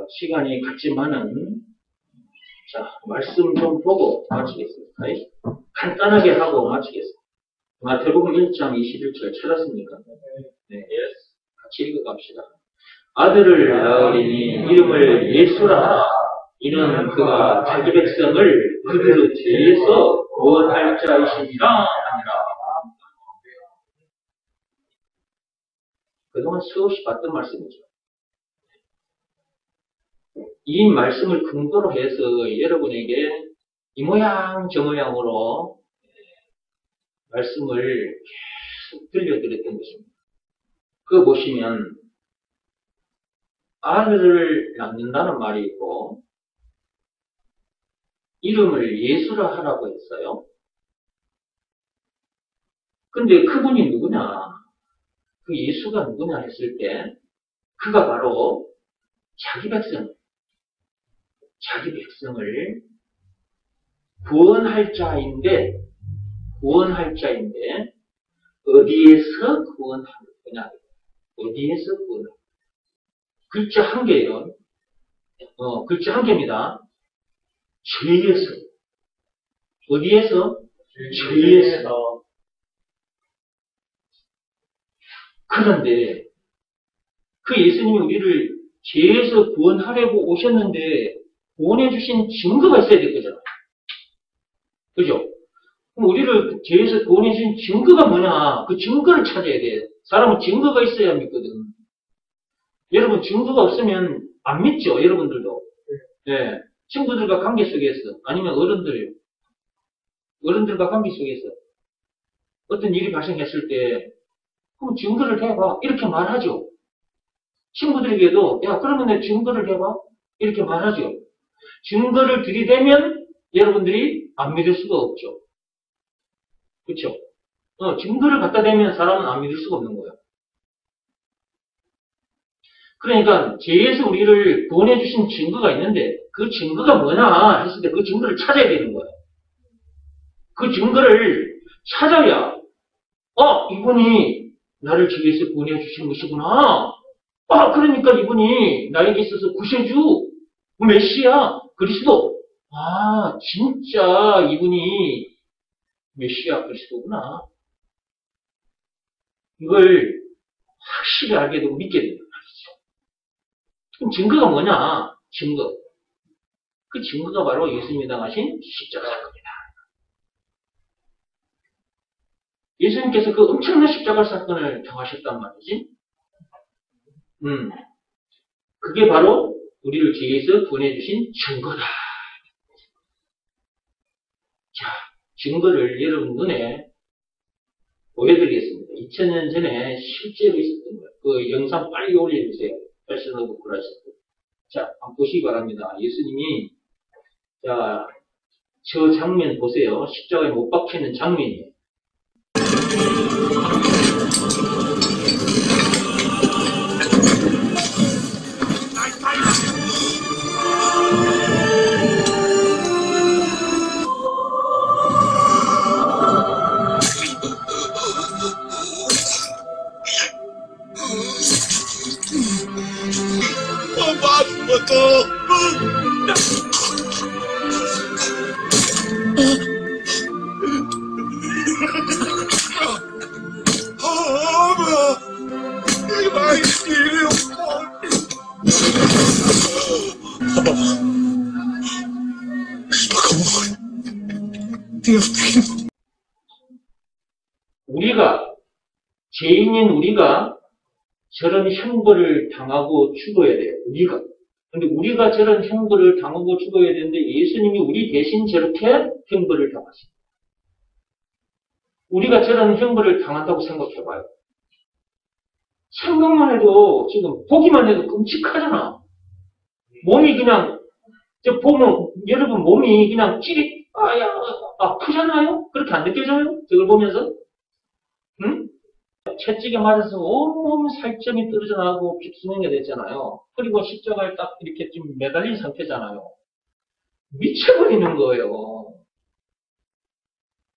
시간이 갔지만은, 자, 말씀 좀 보고 마치겠습니다. 간단하게 하고 마치겠습니다. 마태복음 1장 21절 찾았습니까? 네. 같이 읽어갑시다. 아들을 낳으리니 이름을 예수라 하라. 이는 그가 자기 백성을 그들 죄에서 구원할 자이시니라 하니라. 그동안 수없이 봤던 말씀이죠. 이 말씀을 근거로 해서 여러분에게 이 모양 저 모양으로 말씀을 계속 들려드렸던 것입니다. 그거 보시면 아들을 낳는다는 말이 있고 이름을 예수라 하라고 했어요. 근데 그분이 누구냐? 그 예수가 누구냐 했을 때 그가 바로 자기 백성을 구원할 자인데 어디에서 구원할 거냐? 어디에서 구원할 거냐? 글자 한 개예요. 글자 한 개입니다. 죄에서. 어디에서? 죄에서. 그런데 그 예수님이 우리를 죄에서 구원하려고 오셨는데 구원해 주신 증거가 있어야 될 거잖아요. 그죠? 그럼 우리를 죄에서 구원해 주신 증거가 뭐냐? 그 증거를 찾아야 돼요. 사람은 증거가 있어야 믿거든. 여러분 증거가 없으면 안 믿죠. 여러분들도. 네. 친구들과 관계 속에서 아니면 어른들과 관계 속에서 어떤 일이 발생했을 때 그럼 증거를 해봐. 이렇게 말하죠. 친구들에게도 야 그러면 내 증거를 해봐. 이렇게 말하죠. 증거를 들이대면 여러분들이 안 믿을 수가 없죠. 그렇죠? 증거를 갖다 대면 사람은 안 믿을 수가 없는 거예요. 그러니까 죄에서 우리를 구원해 주신 증거가 있는데 그 증거가 뭐냐 했을 때 그 증거를 찾아야 되는 거예요. 그 증거를 찾아야 이분이 나를 죄에서 구원해 주신 것이구나. 그러니까 이분이 나에게 있어서 구세주, 메시아, 그리스도. 진짜 이분이 메시아 그리스도구나. 이걸 확실히 알게 되고 믿게 된단 말이죠. 그럼 증거가 뭐냐? 증거. 그 증거가 바로 예수님이 당하신 십자가 사건이다. 예수님께서 그 엄청난 십자가 사건을 당하셨단 말이지. 그게 바로 우리를 죄에서 구원해 주신 증거다. 자, 증거를 여러분 눈에 보여드리겠습니다. 2000년 전에 실제로 있었던 거예요. 그 영상 빨리 올려주세요. 패션 오브 크라이스트. 자, 한번 보시기 바랍니다. 예수님이, 자, 저 장면 보세요. 십자가에 못 박히는 장면이에요. 죄인인 우리가 저런 형벌을 당하고 죽어야 돼요. 근데 우리가 저런 형벌을 당하고 죽어야 되는데 예수님이 우리 대신 저렇게 형벌을 당하십니다. 우리가 저런 형벌을 당한다고 생각해봐요. 생각만 해도 지금 보기만 해도 끔찍하잖아. 몸이 그냥 보면 여러분 몸이 그냥 찌릿 아프잖아요? 그렇게 안 느껴져요? 저걸 보면서? 응? 채찍에 맞아서 온몸 살점이 떨어져 나가고 픽스맨이 됐잖아요. 그리고 십자가에 딱 이렇게 좀 매달린 상태잖아요. 미쳐버리는 거예요.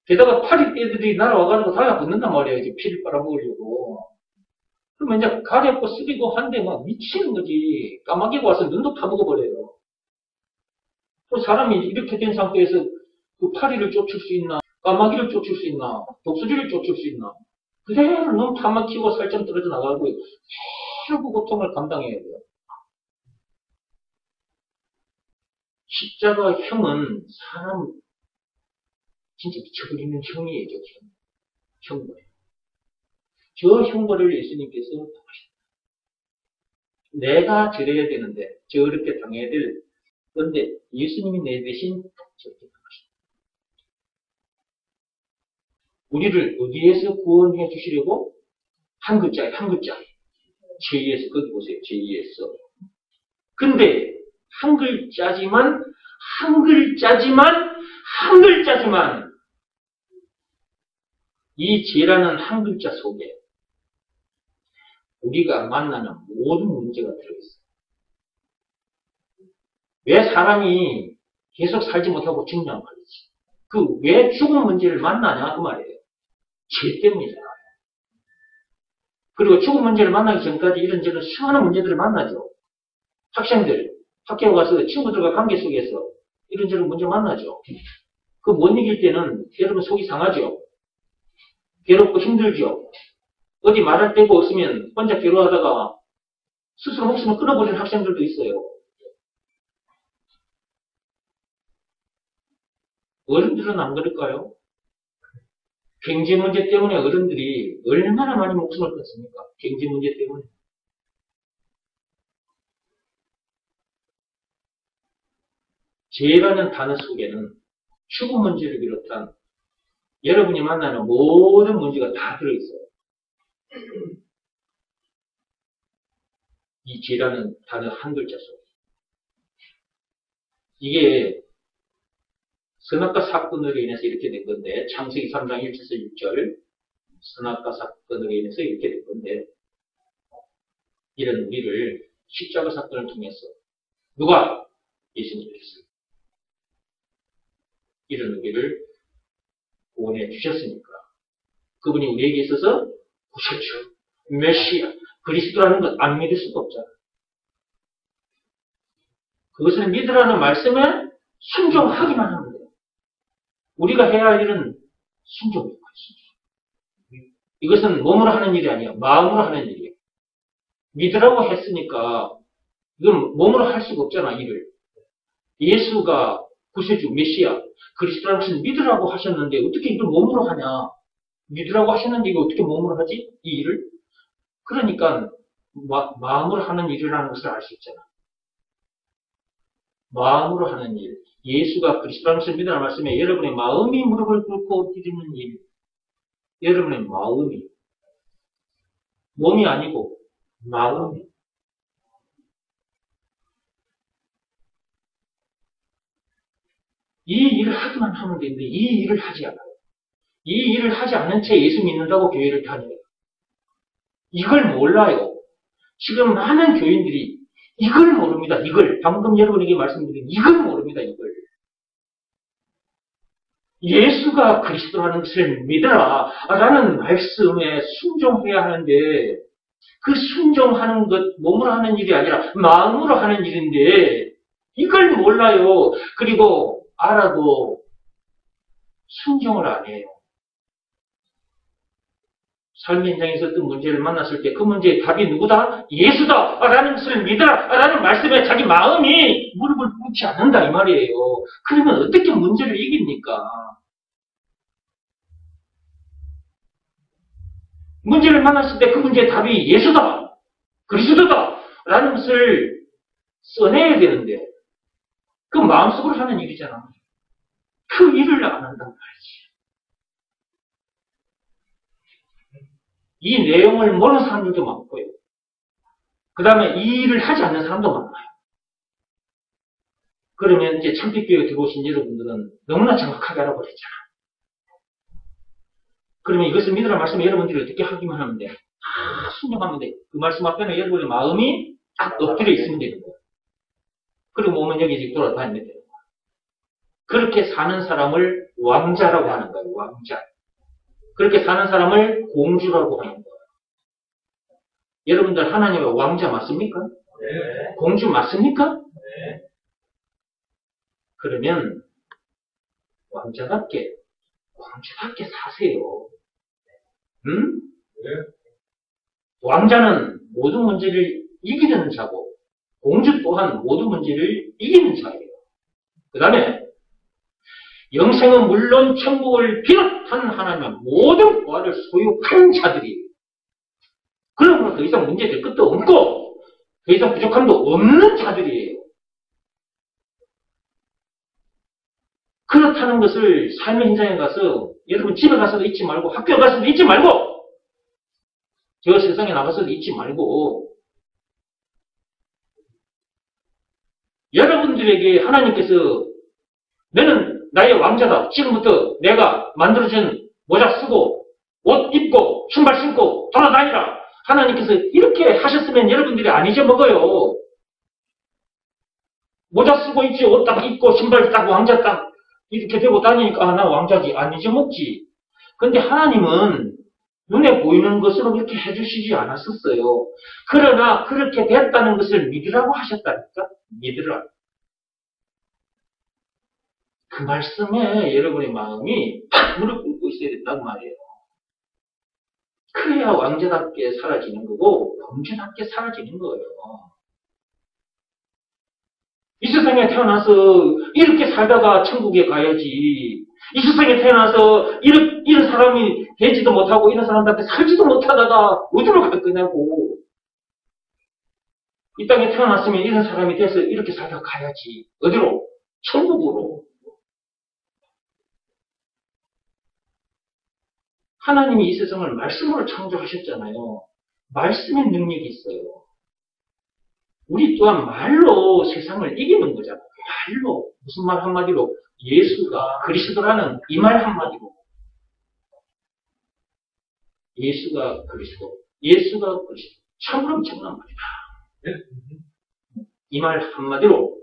게다가 파리떼들이 날아와가지고 달라붙는단 말이에요. 이제 피를 빨아먹으려고. 그러면 이제 가렵고 쓰리고 한데 막 미치는 거지. 까마귀가 와서 눈도 파먹어버려요. 또 사람이 이렇게 된 상태에서 그 파리를 쫓을 수 있나? 까마귀를 쫓을 수 있나? 독수리를 쫓을 수 있나? 그대로 눈 파막히고 살점 떨어져 나가고 최고 고통을 감당해야 돼요. 십자가형은 사람 진짜 미쳐버리는 형이에요. 형벌. 저 형벌을 예수님께서 당하셨다. 내가 저래야 되는데 저렇게 당해야 될 그런데 예수님이 내 대신 저렇게 당하셨다. 우리를 어디에서 구원해 주시려고? 한 글자에 한 글자. 제2에서 거기 보세요. 제2에서. 근데 한 글자지만 이 죄라는 한 글자 속에 우리가 만나는 모든 문제가 들어있어요. 왜 사람이 계속 살지 못하고 죽냐 말이지. 그 왜 죽은 문제를 만나냐 그 말이에요. 죄 때문이잖아요. 그리고 죽은 문제를 만나기 전까지 이런저런 수많은 문제들을 만나죠. 학생들, 학교 가서 친구들과 관계 속에서 이런저런 문제 만나죠. 그 못 이길 때는 여러분 속이 상하죠. 괴롭고 힘들죠. 어디 말할 데가 없으면 혼자 괴로워하다가 스스로 목숨을 끊어버리는 학생들도 있어요. 어른들은 안 그럴까요? 경제 문제 때문에 어른들이 얼마나 많이 목숨을 끊습니까? 경제 문제 때문에. 죄라는 단어 속에는 죽음 문제를 비롯한 여러분이 만나는 모든 문제가 다 들어있어요. 이 죄라는 단어 한 글자 속에. 이게 선악과 사건으로 인해서 이렇게 된 건데 창세기 3장 1절에서 6절 선악과 사건으로 인해서 이렇게 된 건데 이런 우리를 십자가 사건을 통해서 누가? 예수님께서 이런 우리를 구원해 주셨으니까 그분이 우리에게 있어서 구세주, 메시아, 그리스도라는 것 안 믿을 수가 없잖아. 그것을 믿으라는 말씀에 순종하기만 하는 거예요. 우리가 해야 할 일은 순종이에요. 이것은 몸으로 하는 일이 아니야. 마음으로 하는 일이에요. 믿으라고 했으니까 이건 몸으로 할 수가 없잖아. 일을. 예수가 구세주, 메시아, 그리스도라는 것은 믿으라고 하셨는데 어떻게 이걸 몸으로 하냐. 믿으라고 하셨는데 이거 어떻게 몸으로 하지? 이 일을? 그러니까 마음으로 하는 일이라는 것을 알 수 있잖아. 마음으로 하는 일. 예수가 그리스도라는 것을 믿으라는 말씀에 여러분의 마음이 무릎을 꿇고 드리는 일. 여러분의 마음이. 몸이 아니고 마음이. 이 일을 하기만 하면 되는데 이 일을 하지 않아요. 이 일을 하지 않은 채 예수 믿는다고 교회를 다녀요. 이걸 몰라요. 지금 많은 교인들이 이걸 모릅니다. 이걸. 방금 여러분에게 말씀드린 이걸 모릅니다. 이걸. 예수가 그리스도라는 것을 믿어라 라는 말씀에 순종해야 하는데 그 순종하는 것 몸으로 하는 일이 아니라 마음으로 하는 일인데 이걸 몰라요. 그리고 알아도 순종을 안 해요. 삶의 현장에서 어떤 문제를 만났을 때 그 문제의 답이 누구다? 예수다! 라는 것을 믿어라! 라는 말씀에 자기 마음이 무릎을 꿇지 않는다 이 말이에요. 그러면 어떻게 문제를 이깁니까? 문제를 만났을 때 그 문제의 답이 예수다! 그리스도다! 라는 것을 써내야 되는데 그 마음속으로 하는 일이잖아. 그 일을 안 한단 말이지. 이 내용을 모르는 사람들도 많고요. 그 다음에 이 일을 하지 않는 사람도 많아요. 그러면 이제 참빛교회에 들어오신 여러분들은 너무나 정확하게 알아버렸잖아. 그러면 이것을 믿으라는 말씀을 여러분들이 어떻게 하기만 하면 돼? 순종하면 돼. 그 말씀 앞에는 여러분의 마음이 딱 엎드려 있으면 되는 거야. 그리고 몸은 여기저기 돌아다니면 되는 거야. 그렇게 사는 사람을 왕자라고 하는 거예요. 왕자. 그렇게 사는 사람을 공주라고 하는 거예요. 여러분들 하나님의 왕자 맞습니까? 네. 공주 맞습니까? 네. 그러면 왕자답게 공주답게 사세요. 응? 네. 왕자는 모든 문제를 이기는 자고 공주 또한 모든 문제를 이기는 자예요. 그 다음에 영생은 물론 천국을 비롯한 하나님의 모든 보화를 소유한 자들이에요. 그러므로 더 이상 문제될 것도 없고 더 이상 부족함도 없는 자들이에요. 그렇다는 것을 삶의 현장에 가서 여러분 집에 가서도 잊지 말고 학교에 가서도 잊지 말고 저 세상에 나가서도 잊지 말고 여러분들에게 하나님께서 너는 나의 왕자다. 지금부터 내가 만들어준 모자 쓰고 옷 입고 신발 신고 돌아다니라. 하나님께서 이렇게 하셨으면 여러분들이 안 잊어먹어요. 모자 쓰고 있지 옷 딱 입고 신발 딱 왕자 딱 이렇게 되고 다니니까 나 왕자지 안 잊어먹지. 근데 하나님은 눈에 보이는 것으로 그렇게 해주시지 않았었어요. 그러나 그렇게 됐다는 것을 믿으라고 하셨다니까. 믿으라. 그 말씀에 여러분의 마음이 팍 무릎 꿇고 있어야 된단 말이에요. 그래야 왕자답게 사라지는 거고 공주답게 사라지는 거예요. 이 세상에 태어나서 이렇게 살다가 천국에 가야지. 이 세상에 태어나서 이런 사람이 되지도 못하고 이런 사람들한테 살지도 못하다가 어디로 갈 거냐고. 이 땅에 태어났으면 이런 사람이 돼서 이렇게 살다가 가야지. 어디로? 천국으로. 하나님이 이 세상을 말씀으로 창조하셨잖아요. 말씀의 능력이 있어요. 우리 또한 말로 세상을 이기는 거잖아요. 말로. 무슨 말 한마디로? 예수가 그리스도라는 이 말 한마디로. 예수가 그리스도. 예수가 그리스도. 참으로 엄청난 말이다. 이 말 한마디로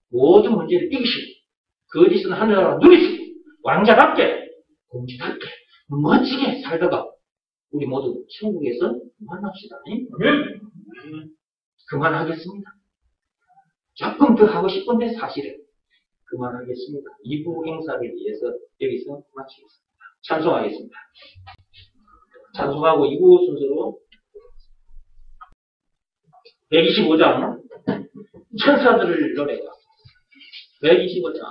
모든 문제를 이기시고 거짓은 하늘나라 누리시고 왕자답게 공주답게 멋지게 살다가 우리 모두 천국에서 만납시다. 그만하겠습니다. 조금 더 하고 싶은데 사실은 그만하겠습니다. 2부 행사를 위해서 여기서 마치겠습니다. 찬송하겠습니다. 찬송하고 2부 순서로 125장 천사들을 노래가 125장